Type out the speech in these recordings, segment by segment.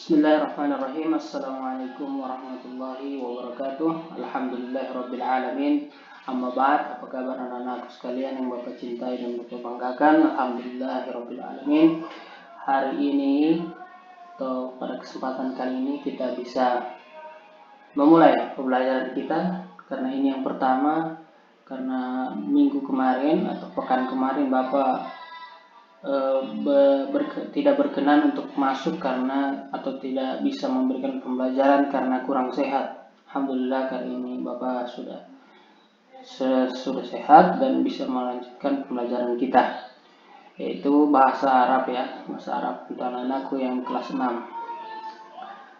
Bismillahirrahmanirrahim. Assalamualaikum warahmatullahi wabarakatuh. Alhamdulillahirabbil alamin. Amma ba'd. Apa kabar anak-anakku sekalian yang Bapak cintai dan Bapak banggakan? Alhamdulillahirabbil alamin. Hari ini atau pada kesempatan kali ini kita bisa memulai pembelajaran kita, karena ini yang pertama, karena minggu kemarin atau pekan kemarin Bapak tidak berkenan untuk masuk karena atau tidak bisa memberikan pembelajaran karena kurang sehat. Alhamdulillah kali ini Bapak sudah sehat dan bisa melanjutkan pembelajaran kita, yaitu bahasa Arab ya, bahasa Arab untuk anak-anakku yang kelas 6.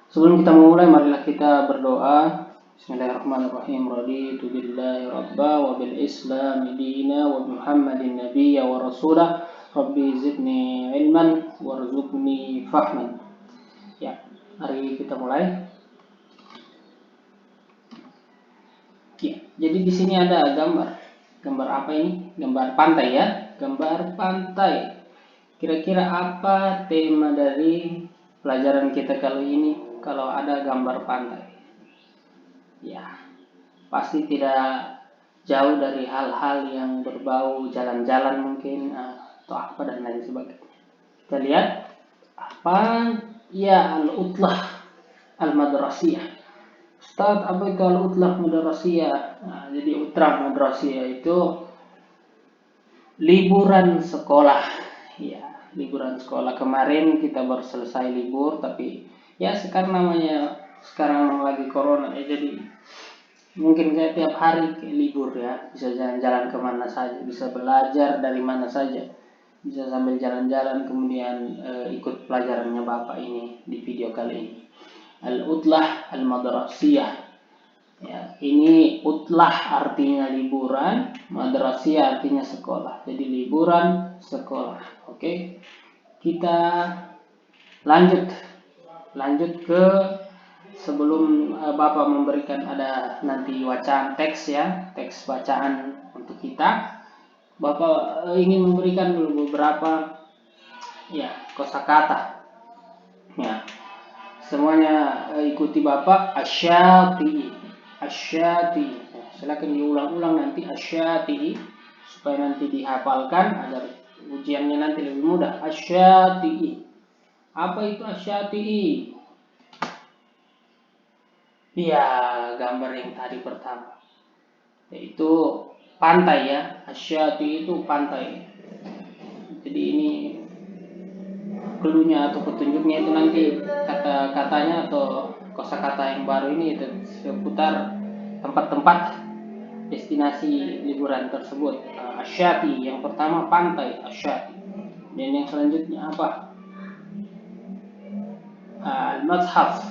Sebelum kita memulai, marilah kita berdoa. Bismillahirrahmanirrahim. Raditu billahi rabba wa bil islami dina wa Muhammadin nabiyya wa rasulah. Rabbi zidni ilman warzuqni fahman. Ya, mari kita mulai. Ya, jadi di sini ada gambar. Gambar apa ini? Gambar pantai ya. Gambar pantai. Kira-kira apa tema dari pelajaran kita kali ini kalau ada gambar pantai? Ya, pasti tidak jauh dari hal-hal yang berbau jalan-jalan mungkin atau apa dan lain sebagainya. Kita lihat apa ya, al-utlah al-madrasiyah. Ustaz, apa itu al-utlah madrasiyah? Nah, jadi utlah madrasiyah itu liburan sekolah. Ya, liburan sekolah. Kemarin kita baru selesai libur, tapi ya sekarang lagi corona ya, jadi mungkin kayak tiap hari kayak libur ya, bisa jalan-jalan kemana saja, bisa belajar dari mana saja, bisa sambil jalan-jalan kemudian ikut pelajarannya Bapak ini di video kali ini. Al-utlah al-madrasiyah. Ya, ini utlah artinya liburan, madrasiyah artinya sekolah. Jadi liburan sekolah. Oke. Kita lanjut ke sebelum Bapak memberikan ada nanti wacaan teks ya, teks bacaan untuk kita. Bapak ingin memberikan dulu beberapa ya kosakata. Ya. Semuanya ikuti Bapak. Asyati'i. Ya, silakan diulang-ulang nanti asyati'i supaya nanti dihafalkan agar ujiannya nanti lebih mudah. Asyati'i. Apa itu asyati'i? Ya, gambar yang tadi pertama, yaitu pantai ya. Asyati itu pantai. Jadi ini cluenya atau petunjuknya itu nanti kata-katanya atau kosakata yang baru ini itu seputar tempat-tempat destinasi liburan tersebut. Asyati yang pertama pantai, asyati. Dan yang selanjutnya apa? Al-madhaf.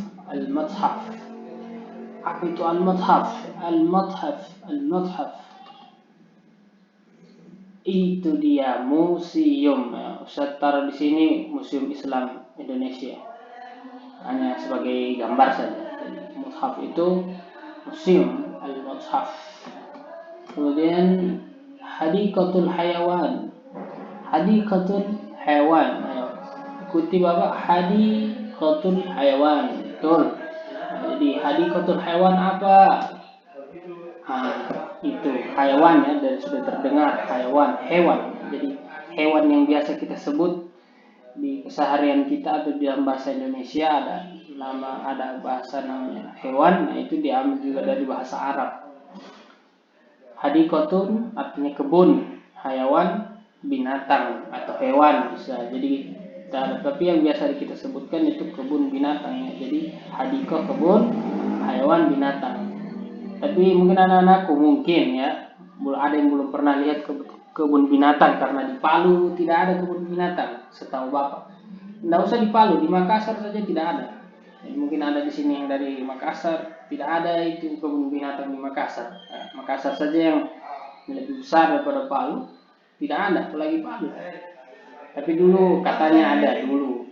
Apa itu al-madhaf? Al-madhaf itu dia museum. Ustaz taruh di sini Museum Islam Indonesia hanya sebagai gambar saja. Jadi mushaf itu museum, al-madhaf. Kemudian hadikatul hayawan. Ikuti Bapak, hadikatul hayawan. Betul. Jadi hadikatul hewan apa? Itu hewan ya, dan sudah terdengar hewan. Jadi hewan yang biasa kita sebut di keseharian kita atau di dalam bahasa Indonesia ada bahasa namanya hewan. Nah, itu diambil juga dari bahasa Arab. Hadikotun artinya kebun, hayawan binatang atau hewan bisa. Jadi tapi yang biasa kita sebutkan itu kebun binatang ya. Jadi hadikoh kebun, hayawan binatang. Tapi mungkin anak-anakku mungkin ya ada yang belum pernah lihat kebun binatang, karena di Palu tidak ada kebun binatang setahu Bapak. Tidak usah di Palu, di Makassar saja tidak ada. Jadi mungkin ada di sini yang dari Makassar, tidak ada itu kebun binatang di Makassar. Makassar saja yang lebih besar daripada Palu, tidak ada apalagi Palu. Tapi dulu katanya ada dulu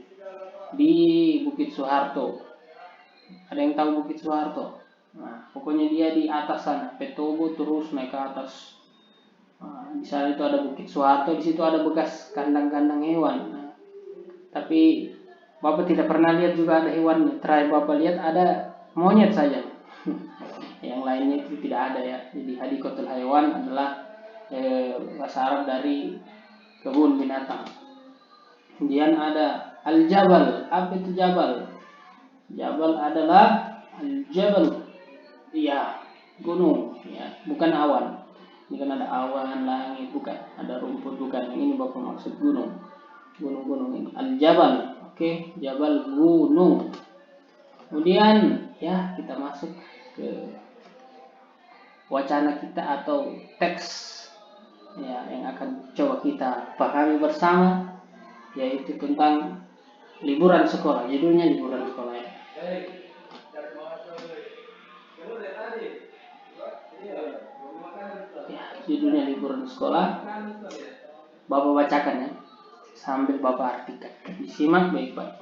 di Bukit Soeharto. Ada yang tahu Bukit Soeharto? Nah, pokoknya dia di atas sana, Petobo terus naik ke atas. Di sana itu ada Bukit Soeharto, di situ ada bekas kandang-kandang hewan. Tapi Bapak tidak pernah lihat juga ada hewannya. Terakhir Bapak lihat ada monyet saja. Yang lainnya itu tidak ada ya. Jadi hadikotul hayawan adalah bahasa Arab dari kebun binatang. Kemudian ada al-jabal. Apa itu jabal? Jabal adalah al-jabal. Iya, gunung ya, bukan awan. Bukan ada awan, langit, bukan. Ada rumput, bukan. Ini Bapak maksud gunung. Gunung-gunung ini. Al-jabal. Oke, jabal gunung. Kemudian ya kita masuk ke wacana kita atau teks ya yang akan coba kita pahami bersama, yaitu tentang liburan sekolah. Judulnya liburan sekolah ya. Ya, judulnya liburan sekolah. Bapak bacakan ya, sambil Bapak artikan. Disimak baik-baik.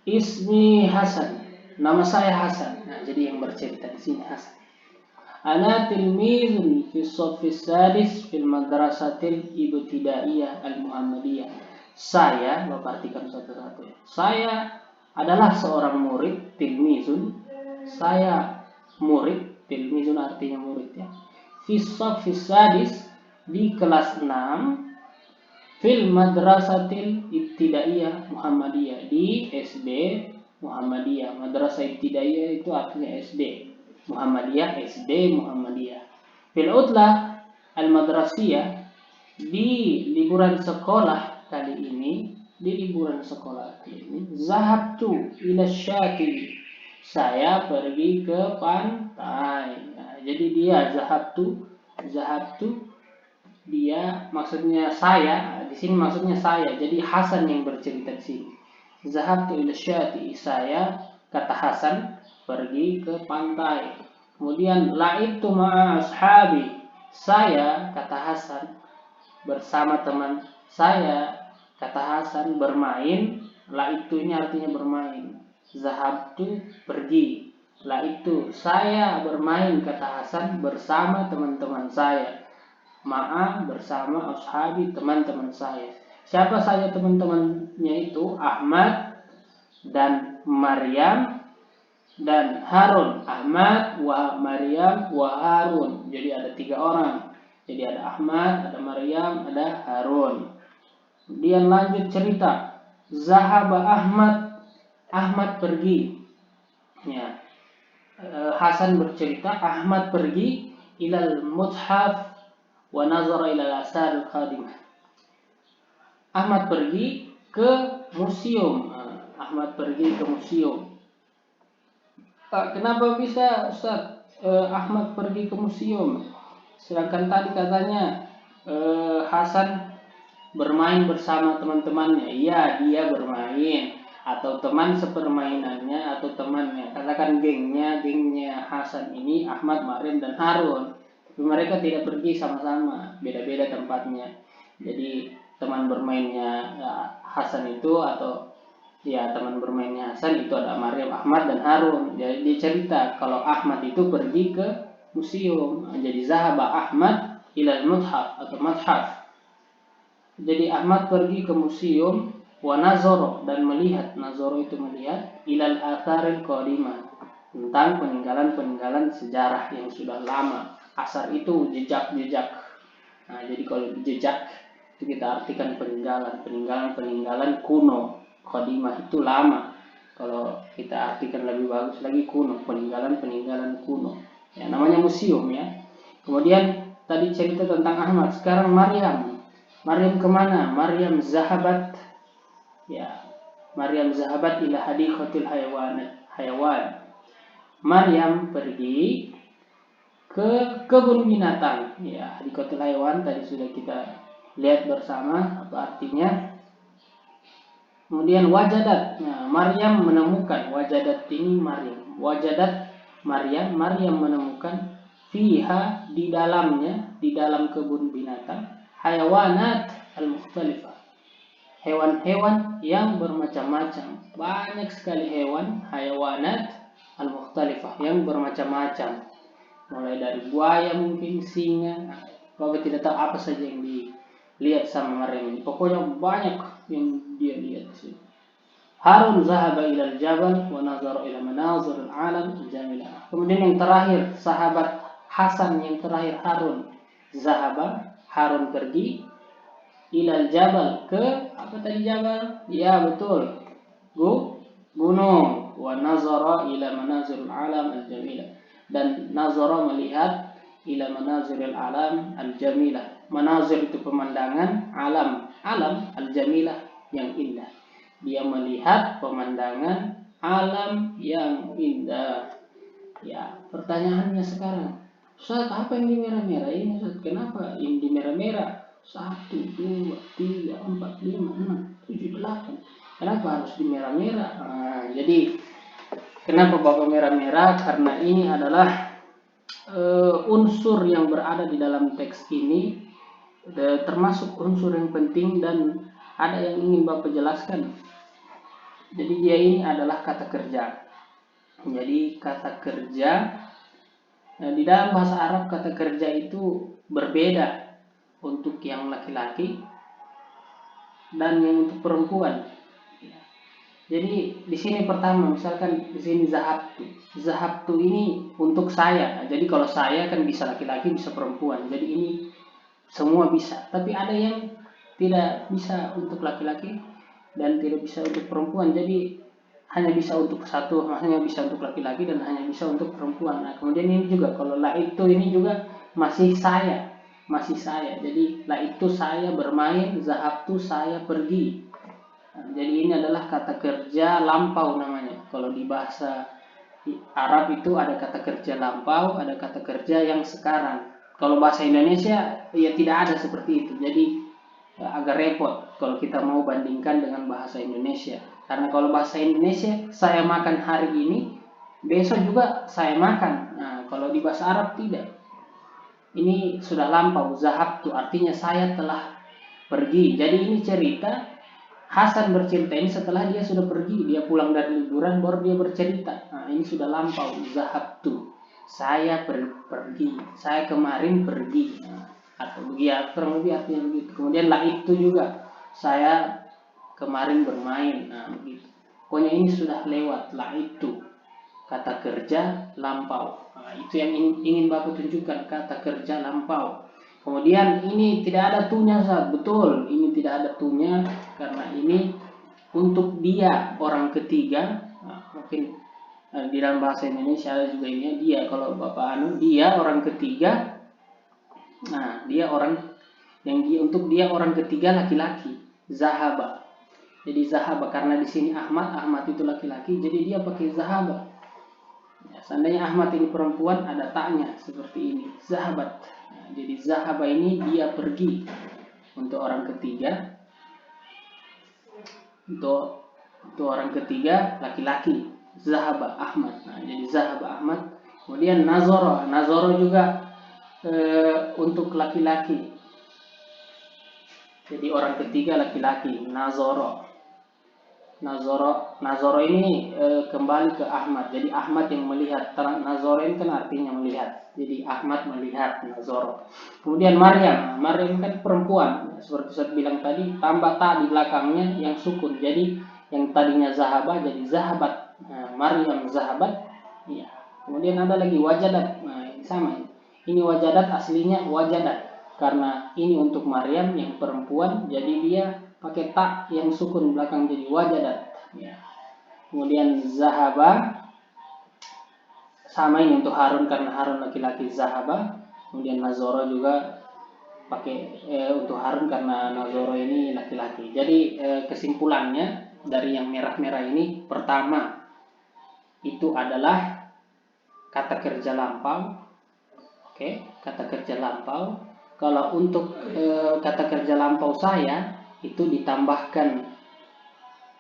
Ismi Hasan. Nama saya Hasan. Nah, jadi yang bercerita di sini Hasan. Ana tilmizun fi shaffis sadis fil madrasatil ibtidaiyah al-muhammadiyah. Saya, Bapak artikan satu-satu ya. Saya adalah seorang murid, tilmizun. Saya murid, tilmizun artinya murid ya. Fi shaffis sadis, di kelas 6, fil madrasatil ibtidaiyah Muhammadiyah, di SD Muhammadiyah. Madrasah ibtidaiyah itu artinya SD. Muhammadiyah SD Muhammadiyah. Fil utlah al madrasiyah, di liburan sekolah kali ini, zahabtu ila syati. Saya pergi ke pantai. Nah, jadi dia zahabtu dia maksudnya saya, di sini maksudnya saya. Jadi Hasan yang bercerita di sini. Zahabtu ila syati, saya, kata Hasan, pergi ke pantai. Kemudian la'ibtu ma'a ashabi, saya, kata Hasan, bersama teman saya, kata Hasan, bermain. La'ibtu ini artinya bermain. Zahabtu pergi. La'ibtu saya bermain, kata Hasan, bersama teman-teman saya. Ma'a bersama ashabi, teman-teman saya. Siapa saja teman-temannya itu? Ahmad dan Maryam dan Harun. Ahmad wa Maryam wa Harun. Jadi ada 3 orang. Jadi ada Ahmad, ada Maryam, ada Harun. Kemudian lanjut cerita. Zahaba Ahmad. Ahmad pergi. Ya. Hasan bercerita Ahmad pergi ilal mushaf wa nazara ila al-asar al-qadimah. Ahmad pergi ke museum. Ahmad pergi ke museum. Kenapa bisa Ustaz Ahmad pergi ke museum? Sedangkan tadi katanya Hasan bermain bersama teman-temannya. Iya, dia bermain, atau teman sepermainannya, atau temannya. Katakan gengnya Hasan ini Ahmad, Maryam dan Harun. Tapi mereka tidak pergi sama-sama, beda-beda tempatnya. Jadi teman bermainnya Hasan itu, atau ya teman bermainnya Hasan itu ada Maryam, Ahmad dan Harun. Jadi dia cerita kalau Ahmad itu pergi ke museum. Jadi zahaba Ahmad ilal muthaf atau mathaf. Jadi Ahmad pergi ke museum, wa nazoro, dan melihat. Nazoro itu melihat, ilal atharil qadimah, tentang peninggalan-peninggalan sejarah yang sudah lama. Asar itu jejak-jejak. Nah, jadi kalau jejak itu kita artikan peninggalan kuno. Qadimah itu lama. Kalau kita artikan lebih bagus lagi, kuno, peninggalan kuno. Ya, namanya museum ya. Kemudian tadi cerita tentang Ahmad, sekarang Maryam. Maryam kemana? Maryam zahabat. Ya, Maryam zahabat ila hadikatul hayawan. Maryam pergi ke kebun binatang. Ya, hadikatul hayawan tadi sudah kita lihat bersama apa artinya. Kemudian wajadat. Nah, Maryam menemukan. Wajadat ini Maryam. Wajadat Maryam menemukan fiha, di dalamnya, di dalam kebun binatang, hayawanat al-mukhtalifah. Hewan-hewan yang bermacam-macam. Banyak sekali hewan, hayawanat al-mukhtalifah, yang bermacam-macam. Mulai dari buaya, mungkin singa. Kalau tidak tahu apa saja yang dilihat sama Maryam ini. Pokoknya banyak yang dia lihat sih. Harun zahaba ilal jabal wa nazara ila manazir al-alam al-jamilah. Kemudian yang terakhir sahabat Hasan, yang terakhir Harun. Zahaba, Harun pergi ilal jabal, ke apa tadi jabal? Ya betul, gunung. Wa nazara ila manazir al-alam al-jamilah, dan nazara melihat ila manazir al-alam al-jamilah. Manazir itu pemandangan, alam al-jamilah yang indah. Dia melihat pemandangan alam yang indah. Ya, pertanyaannya sekarang, Ustaz, apa yang di merah-merah ini, Ustaz? Kenapa yang di merah-merah? 1, 2, 3, 4, 5, 6, 7, 8. Kenapa harus di merah-merah? Nah, jadi kenapa Bapak merah-merah? Karena ini adalah unsur yang berada di dalam teks ini, termasuk unsur yang penting dan ada yang ingin Bapak jelaskan. Jadi dia ini adalah kata kerja. Jadi kata kerja, di dalam bahasa Arab kata kerja itu berbeda untuk yang laki-laki dan yang untuk perempuan. Jadi di sini pertama, misalkan di sini zahabtu. Zahabtu ini untuk saya. Jadi kalau saya kan bisa laki-laki, bisa perempuan. Jadi ini semua bisa. Tapi ada yang tidak bisa untuk laki-laki dan tidak bisa untuk perempuan. Jadi hanya bisa untuk satu, hanya bisa untuk laki-laki dan hanya bisa untuk perempuan. Nah, kemudian ini juga kalau la itu ini juga masih saya. Jadi la itu saya bermain, zahabtu saya pergi. Nah, jadi ini adalah kata kerja lampau namanya. Kalau di bahasa Arab itu ada kata kerja lampau, ada kata kerja yang sekarang. Kalau bahasa Indonesia ya tidak ada seperti itu. Jadi agak repot kalau kita mau bandingkan dengan bahasa Indonesia. Karena kalau bahasa Indonesia saya makan hari ini, besok juga saya makan. Nah, kalau di bahasa Arab tidak. Ini sudah lampau, zahabtu artinya saya telah pergi. Jadi ini cerita Hasan bercerita ini setelah dia sudah pergi, dia pulang dari liburan baru dia bercerita. Nah, ini sudah lampau, zahabtu. Saya pergi, saya kemarin pergi. Nah, atau ya kurang lebih artinya begitu. Kemudian lah itu juga, saya kemarin bermain. Nah, begitu. Pokoknya ini sudah lewat, lah itu kata kerja lampau. Nah, itu yang ingin Bapak tunjukkan, kata kerja lampau. Kemudian ini tidak ada tunya, saat betul ini tidak ada tunya karena ini untuk dia orang ketiga. Nah, mungkin di dalam bahasa Indonesia ada juga ini dia, kalau Bapak dia orang ketiga. Nah, dia orang yang dia, untuk dia orang ketiga laki-laki, zahaba. Jadi zahaba karena di sini Ahmad itu laki-laki, jadi dia pakai zahaba. Ya, seandainya Ahmad ini perempuan ada taknya seperti ini, zahabat. Nah, jadi zahaba ini dia pergi untuk orang ketiga, untuk orang ketiga laki-laki, zahaba Ahmad. Nah, jadi zahaba Ahmad. Kemudian nazoro juga untuk laki-laki. Jadi orang ketiga laki-laki, nazoro ini kembali ke Ahmad. Jadi Ahmad yang melihat. Nazoro ini kan artinya melihat. Jadi Ahmad melihat nazoro. Kemudian Maryam kan perempuan. Seperti saya bilang tadi, tambah ta di belakangnya yang sukun. Jadi yang tadinya zahaba jadi zahabat. Nah, Maryam zahabat. Ya. Kemudian ada lagi wajadat. Nah, ini sama. Ini wajadat aslinya wajadat. Karena ini untuk Maryam yang perempuan, jadi dia pakai tak yang sukun belakang jadi wajadat. Ya. Kemudian zahaba sama ini untuk Harun karena Harun laki-laki, zahaba. Kemudian nazoro juga pakai untuk Harun karena nazoro ini laki-laki. Jadi kesimpulannya dari yang merah-merah ini, pertama itu adalah kata kerja lampau. Oke, kata kerja lampau. Kalau untuk kata kerja lampau saya itu ditambahkan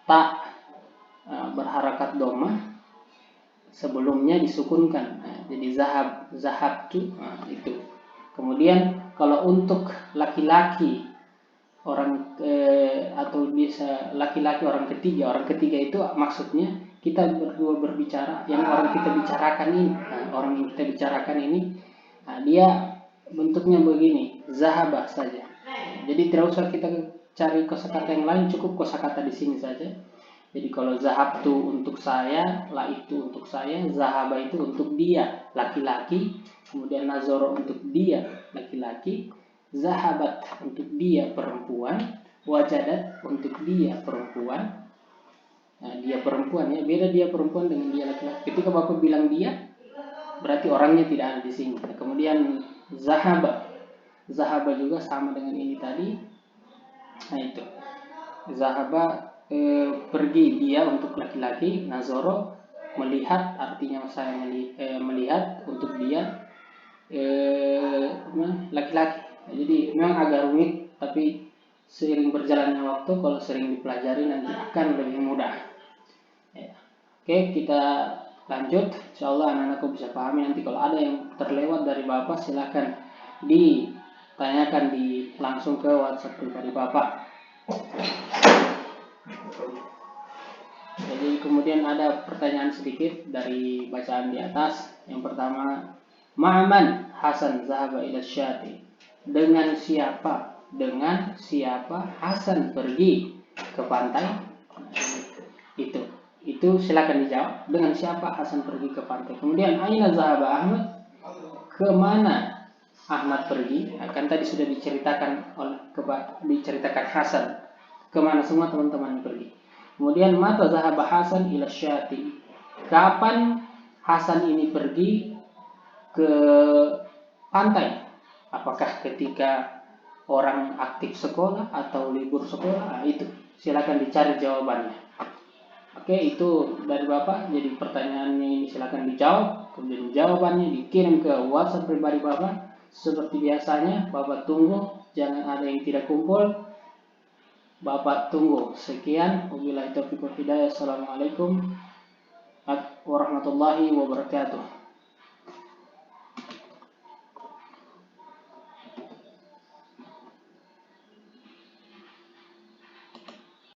tak berharakat domah, sebelumnya disukunkan. Nah, jadi zahabtu. Nah, itu. Kemudian kalau untuk laki-laki orang atau bisa laki-laki orang ketiga itu maksudnya kita berdua berbicara, yang orang kita bicarakan ini. Nah, orang yang kita bicarakan ini, nah, dia bentuknya begini, zahabah saja. Jadi tidak usah kita cari kosakata yang lain, cukup kosakata di sini saja. Jadi kalau zahab tu untuk saya, la itu untuk saya, zahaba itu untuk dia, laki-laki, kemudian nazoro untuk dia, laki-laki, zahabat untuk dia perempuan, wajadat untuk dia perempuan. Nah, dia perempuan ya, beda dia perempuan dengan dia laki-laki. Ketika Bapak bilang dia, berarti orangnya tidak ada di sini. Nah, kemudian zahaba, zahaba juga sama dengan ini tadi. Nah itu, zahaba pergi dia untuk laki-laki, nazoro melihat, artinya saya melihat untuk dia laki-laki. Jadi memang agak rumit, tapi seiring berjalannya waktu, kalau sering dipelajari nanti akan lebih mudah. Ya. Oke, kita lanjut. Insyaallah anak-anakku bisa pahami. Nanti kalau ada yang terlewat dari Bapak, silakan ditanyakan langsung ke WhatsApp pribadi Bapak. Jadi kemudian ada pertanyaan sedikit dari bacaan di atas. Yang pertama, Ma'aman Hasan zahaba ila syati. Dengan siapa? Dengan siapa Hasan pergi ke pantai? Itu silakan dijawab. Dengan siapa Hasan pergi ke pantai? Kemudian aina zahaba Ahmad? Kemana Ahmad pergi? Kan tadi sudah diceritakan diceritakan Hasan. Kemana semua teman-teman pergi? Kemudian mata zahaba Hasan ila syati. Kapan Hasan ini pergi ke pantai? Apakah ketika orang aktif sekolah atau libur sekolah? Nah, itu silakan dicari jawabannya. Oke, itu dari Bapak. Jadi pertanyaannya ini silakan dijawab. Kemudian jawabannya dikirim ke WhatsApp pribadi Bapak. Seperti biasanya, Bapak tunggu. Jangan ada yang tidak kumpul. Bapak tunggu. Sekian. Wabillahi taufiq wal hidayah. Assalamualaikum warahmatullahi wabarakatuh.